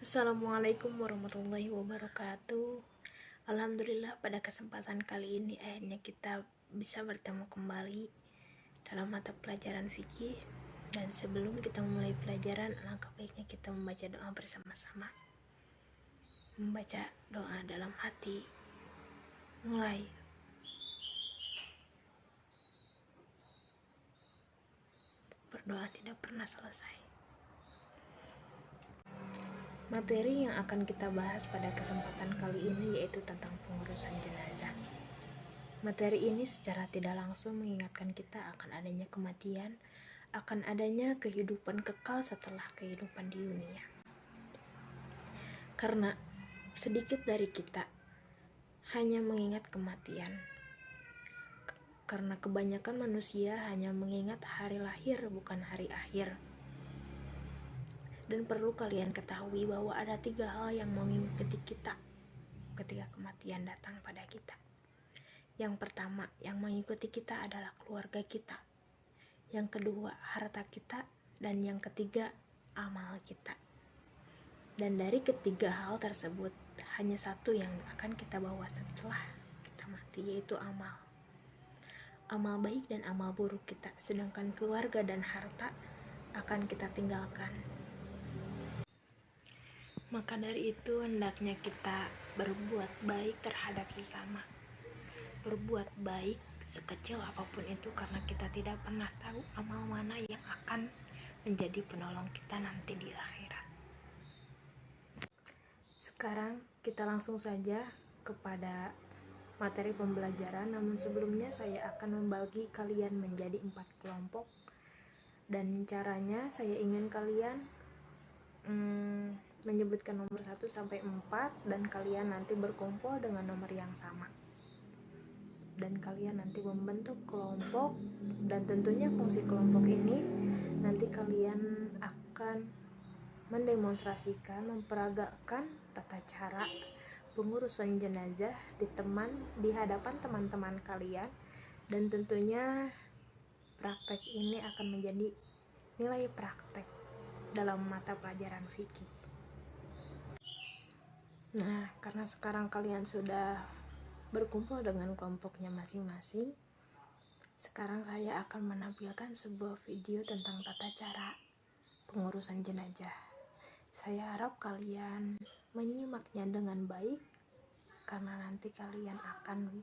Assalamualaikum warahmatullahi wabarakatuh. Alhamdulillah pada kesempatan kali ini akhirnya kita bisa bertemu kembali dalam mata pelajaran fikih. Dan sebelum kita memulai pelajaran, alangkah baiknya kita membaca doa bersama-sama. Membaca doa dalam hati. Mulai. Berdoa tidak pernah selesai. Materi yang akan kita bahas pada kesempatan kali ini yaitu tentang pengurusan jenazah. Materi ini secara tidak langsung mengingatkan kita akan adanya kematian, akan adanya kehidupan kekal setelah kehidupan di dunia. Karena sedikit dari kita hanya mengingat kematian. Karena kebanyakan manusia hanya mengingat hari lahir bukan hari akhir. Dan perlu kalian ketahui bahwa ada 3 hal yang mengikuti kita ketika kematian datang pada kita. Yang pertama yang mengikuti kita adalah keluarga kita. Yang kedua harta kita. Dan yang ketiga amal kita. Dan dari ketiga hal tersebut hanya satu yang akan kita bawa setelah kita mati, yaitu amal. Amal baik dan amal buruk kita. Sedangkan keluarga dan harta akan kita tinggalkan. Maka dari itu hendaknya kita berbuat baik terhadap sesama. Berbuat baik sekecil apapun itu, karena kita tidak pernah tahu amal mana yang akan menjadi penolong kita nanti di akhirat. Sekarang kita langsung saja kepada materi pembelajaran. Namun sebelumnya saya akan membagi kalian menjadi 4 kelompok. Dan caranya saya ingin kalian menyebutkan nomor 1 sampai 4 dan kalian nanti berkumpul dengan nomor yang sama. Dan kalian nanti membentuk kelompok, dan tentunya fungsi kelompok ini nanti kalian akan mendemonstrasikan, memperagakan tata cara pengurusan jenazah di hadapan teman-teman kalian. Dan tentunya praktek ini akan menjadi nilai praktek dalam mata pelajaran fikih. Nah, karena sekarang kalian sudah berkumpul dengan kelompoknya masing-masing, sekarang saya akan menampilkan sebuah video tentang tata cara pengurusan jenazah. Saya harap kalian menyimaknya dengan baik, karena nanti kalian akan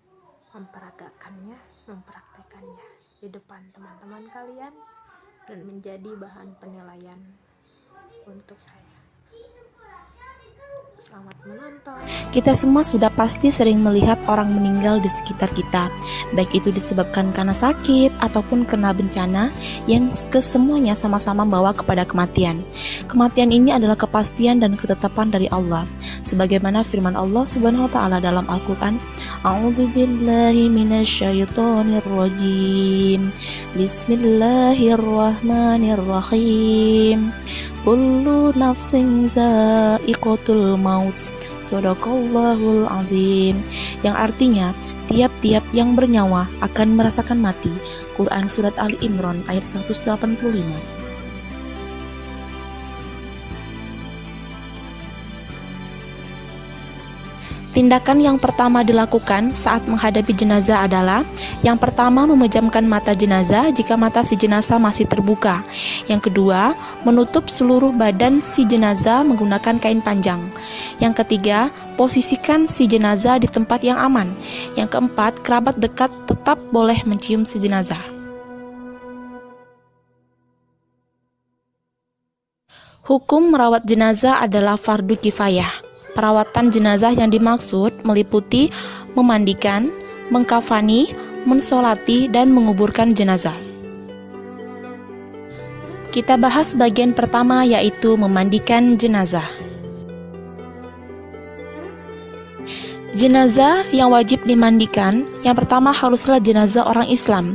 memperagakannya, mempraktekannya di depan teman-teman kalian dan menjadi bahan penilaian untuk saya. Selamat menonton. Kita semua sudah pasti sering melihat orang meninggal di sekitar kita, baik itu disebabkan karena sakit ataupun kena bencana yang kesemuanya sama-sama membawa kepada kematian. Kematian ini adalah kepastian dan ketetapan dari Allah. Sebagaimana firman Allah Subhanahu wa taala dalam Al-Qur'an, A'udzubillahi minasyaitonirrajim. Bismillahirrahmanirrahim. Kullu nafsin za'iqatul maut. Shadaqallahul azim. Yang artinya tiap-tiap yang bernyawa akan merasakan mati. Quran Surat Ali Imran ayat 185. Tindakan yang pertama dilakukan saat menghadapi jenazah adalah: yang pertama, memejamkan mata jenazah jika mata si jenazah masih terbuka. Yang kedua, menutup seluruh badan si jenazah menggunakan kain panjang. Yang ketiga, posisikan si jenazah di tempat yang aman. Yang keempat, kerabat dekat tetap boleh mencium si jenazah. Hukum merawat jenazah adalah fardu kifayah. Perawatan jenazah yang dimaksud meliputi memandikan, mengkafani, mensolati, dan menguburkan jenazah. Kita bahas bagian pertama, yaitu memandikan jenazah. Jenazah yang wajib dimandikan, yang pertama haruslah jenazah orang Islam.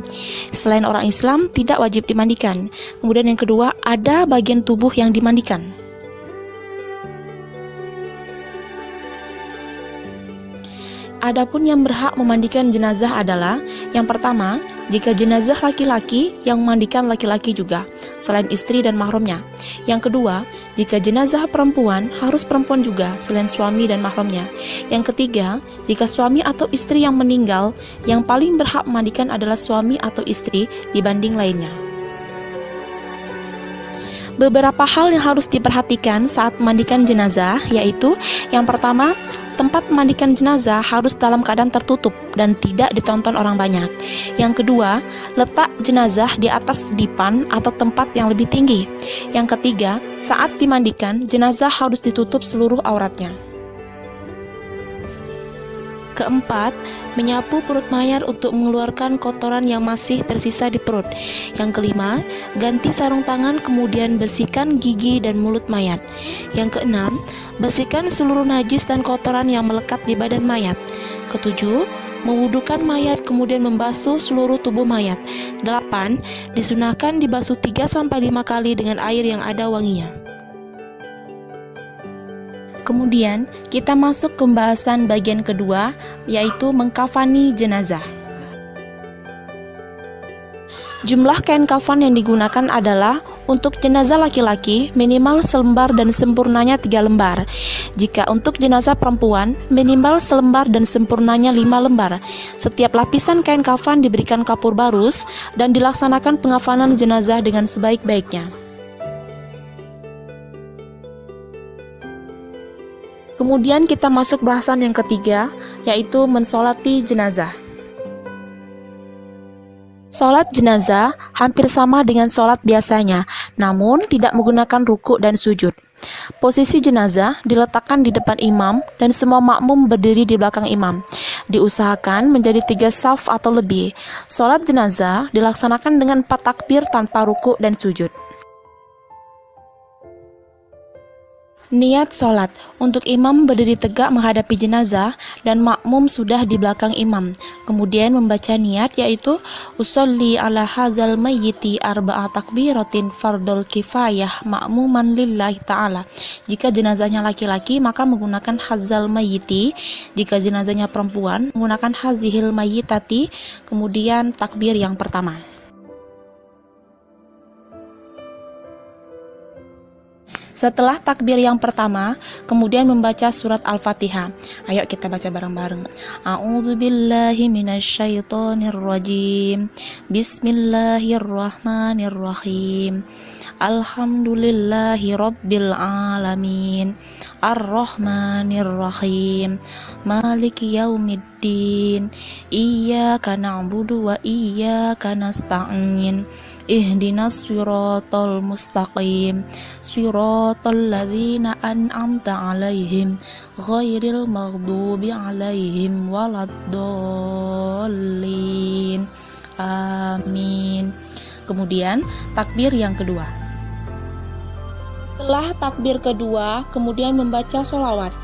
Selain orang Islam tidak wajib dimandikan. Kemudian yang kedua, ada bagian tubuh yang dimandikan. Adapun yang berhak memandikan jenazah adalah yang pertama, jika jenazah laki-laki yang memandikan laki-laki juga, selain istri dan mahramnya. Yang kedua, jika jenazah perempuan harus perempuan juga, selain suami dan mahramnya. Yang ketiga, jika suami atau istri yang meninggal, yang paling berhak memandikan adalah suami atau istri dibanding lainnya. Beberapa hal yang harus diperhatikan saat memandikan jenazah, yaitu yang pertama, tempat memandikan jenazah harus dalam keadaan tertutup dan tidak ditonton orang banyak. Yang kedua, letak jenazah di atas dipan atau tempat yang lebih tinggi. Yang ketiga, saat dimandikan, jenazah harus ditutup seluruh auratnya. Keempat, menyapu perut mayat untuk mengeluarkan kotoran yang masih tersisa di perut. Yang kelima, ganti sarung tangan kemudian bersihkan gigi dan mulut mayat. Yang keenam, bersihkan seluruh najis dan kotoran yang melekat di badan mayat. Ketujuh, mewudukan mayat kemudian membasuh seluruh tubuh mayat. 8. Disunahkan dibasuh 3-5 kali dengan air yang ada wanginya. Kemudian kita masuk ke pembahasan bagian kedua, yaitu mengkafani jenazah. Jumlah kain kafan yang digunakan adalah untuk jenazah laki-laki minimal selembar dan sempurnanya 3 lembar. Jika untuk jenazah perempuan minimal selembar dan sempurnanya 5 lembar. Setiap lapisan kain kafan diberikan kapur barus dan dilaksanakan pengafanan jenazah dengan sebaik-baiknya. Kemudian kita masuk bahasan yang ketiga, yaitu mensolati jenazah. Sholat jenazah hampir sama dengan sholat biasanya, namun tidak menggunakan rukuk dan sujud. Posisi jenazah diletakkan di depan imam dan semua makmum berdiri di belakang imam. Diusahakan menjadi 3 saf atau lebih. Sholat jenazah dilaksanakan dengan 4 takbir tanpa rukuk dan sujud. Niat sholat, untuk imam berdiri tegak menghadapi jenazah dan makmum sudah di belakang imam. Kemudian membaca niat, yaitu usolli ala hazal mayyiti arba'a takbiratin fardul kifayah ma'muman lillahi ta'ala. Jika jenazahnya laki-laki maka menggunakan hazal mayyiti, jika jenazahnya perempuan menggunakan hazihil mayyitati, kemudian takbir yang pertama. Setelah takbir yang pertama, kemudian membaca surat Al-Fatihah. Ayo kita baca bareng-bareng. A'udzubillahi minasyaitonirrajim. Bismillahirrahmanirrahim. Alhamdulillahi rabbil alamin. Ar-Rahmanir-Rahim. Maliki yaumiddin. Iyyaka na'budu wa iyyaka nasta'in. Ihdinas siratal mustaqim. Siratal ladzina an'amta 'alaihim ghairil maghdubi 'alaihim waladdallin. Amin. Kemudian takbir yang kedua. Setelah takbir kedua, kemudian membaca sholawat.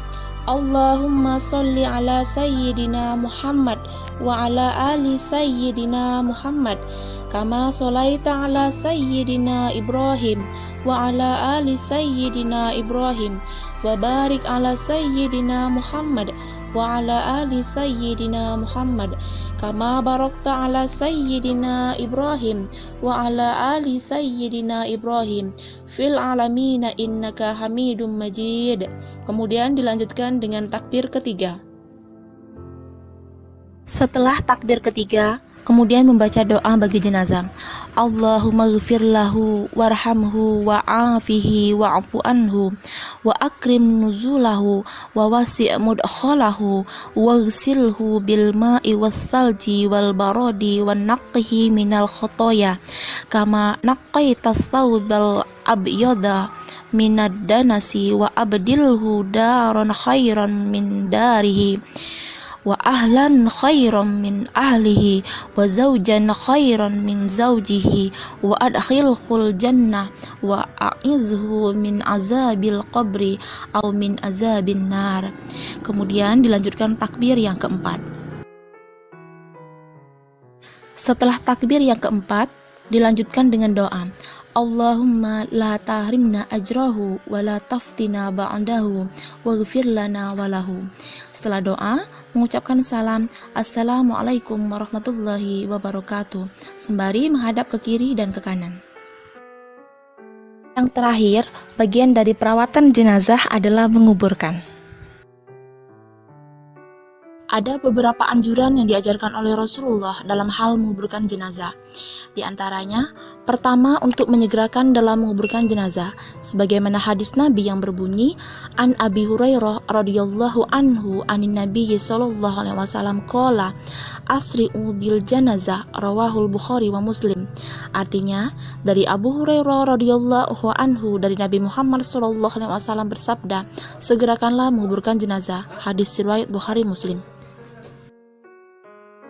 Allahumma sholli ala sayyidina Muhammad wa ala ali sayyidina Muhammad kama sholaita ala sayyidina Ibrahim wa ala ali sayyidina Ibrahim wa barik ala sayyidina Muhammad wa ala ali sayyidina Muhammad kama barakta ala sayyidina Ibrahim wa ala ali sayyidina Ibrahim fil alamina innaka hamidum majid. Kemudian dilanjutkan dengan takbir ketiga. Setelah takbir ketiga, kemudian membaca doa bagi jenazah. Allahumma ghfir lahu warhamhu wa'afihi wa'fu anhu wa akrim nuzulahu wa wasi' mudkhalahu waghsilhu bil ma'i wath thalji wal baradi wan naqqihi minal khotoya kama naqqaita thawbal abyada minad danasi wa abdilhu daran khairan min darihi wa ahlan khairan min ahlihi wa zawjan khairan min zawjihi wa adkhilhul jannah wa a'izhu min azabil qabri aw min azabin nar. Kemudian dilanjutkan takbir yang keempat. Setelah takbir yang keempat dilanjutkan dengan doa. Allahumma la tahrimna ajrahu wa la taftina ba'dahu waghfir lana walahu. Setelah doa, mengucapkan salam Assalamualaikum warahmatullahi wabarakatuh sembari menghadap ke kiri dan ke kanan. Yang terakhir, bagian dari perawatan jenazah adalah menguburkan. Ada beberapa anjuran yang diajarkan oleh Rasulullah dalam hal menguburkan jenazah. Di antaranya, pertama untuk menyegerakan dalam menguburkan jenazah, sebagaimana hadis Nabi yang berbunyi, An Abi Hurairah radhiyallahu anhu anin Nabi sallallahu alaihi wasallam qala asri'u bil janazah rawahul Bukhari wa Muslim. Artinya, dari Abu Hurairah radhiyallahu anhu dari Nabi Muhammad sallallahu alaihi wasallam bersabda, segerakanlah menguburkan jenazah. Hadis riwayat Bukhari Muslim.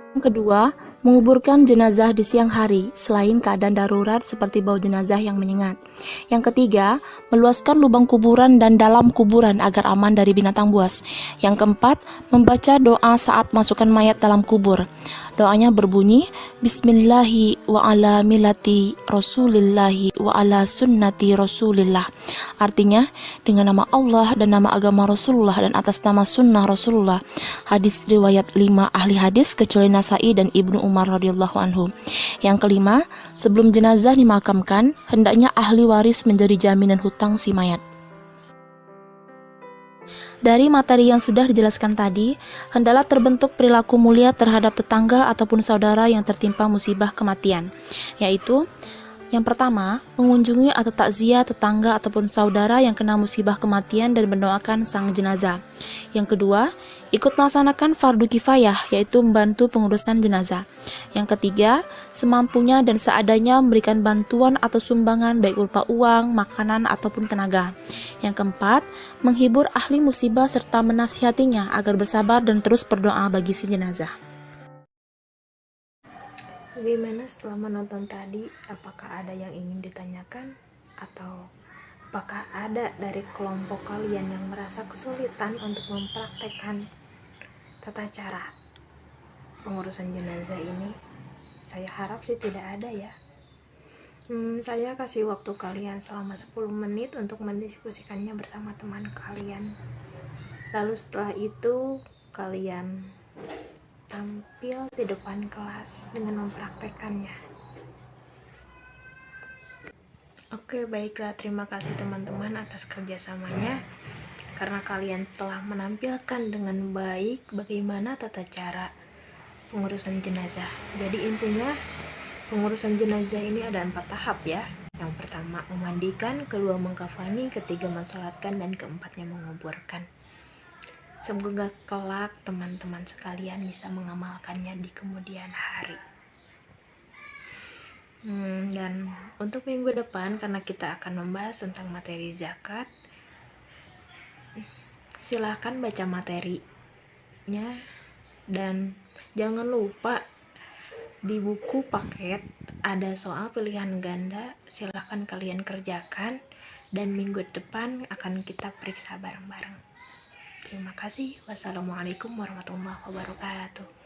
Yang kedua, menguburkan jenazah di siang hari selain keadaan darurat seperti bau jenazah yang menyengat. Yang ketiga, meluaskan lubang kuburan dan dalam kuburan agar aman dari binatang buas. Yang keempat, membaca doa saat masukkan mayat dalam kubur. Doanya berbunyi, Bismillahi wa ala millati Rasulillahi wa ala sunnati Rasulillah. Artinya, dengan nama Allah dan nama agama Rasulullah dan atas nama sunnah Rasulullah. Hadis riwayat 5 ahli hadis kecuali Nasai dan Ibnu Umar radhiyallahu anhu. Yang kelima, sebelum jenazah dimakamkan, hendaknya ahli waris menjadi jaminan hutang si mayat. Dari materi yang sudah dijelaskan tadi, hendaklah terbentuk perilaku mulia terhadap tetangga ataupun saudara yang tertimpa musibah kematian, yaitu yang pertama, mengunjungi atau takziah tetangga ataupun saudara yang kena musibah kematian dan mendoakan sang jenazah. Yang kedua, ikut melaksanakan fardu kifayah, yaitu membantu pengurusan jenazah. Yang ketiga, semampunya dan seadanya memberikan bantuan atau sumbangan baik berupa uang, makanan, ataupun tenaga. Yang keempat, menghibur ahli musibah serta menasihatinya agar bersabar dan terus berdoa bagi si jenazah. Bagaimana setelah menonton tadi? Apakah ada yang ingin ditanyakan? Atau apakah ada dari kelompok kalian yang merasa kesulitan untuk mempraktekkan tata cara pengurusan jenazah ini? Saya harap sih tidak ada ya. Saya kasih waktu kalian selama 10 menit untuk mendiskusikannya bersama teman kalian. Lalu setelah itu kalian tampil di depan kelas dengan mempraktekannya. Oke, baiklah, terima kasih teman-teman atas kerjasamanya, karena kalian telah menampilkan dengan baik bagaimana tata cara pengurusan jenazah. Jadi intinya pengurusan jenazah ini ada 4 tahap ya. Yang pertama memandikan, kedua mengkafani, ketiga mensolatkan, dan keempatnya menguburkan. Semoga kelak teman-teman sekalian bisa mengamalkannya di kemudian hari. Dan untuk minggu depan, karena kita akan membahas tentang materi zakat, silahkan baca materinya, dan jangan lupa di buku paket ada soal pilihan ganda, silahkan kalian kerjakan, dan minggu depan akan kita periksa bareng-bareng. Terima kasih. Wassalamualaikum warahmatullahi wabarakatuh.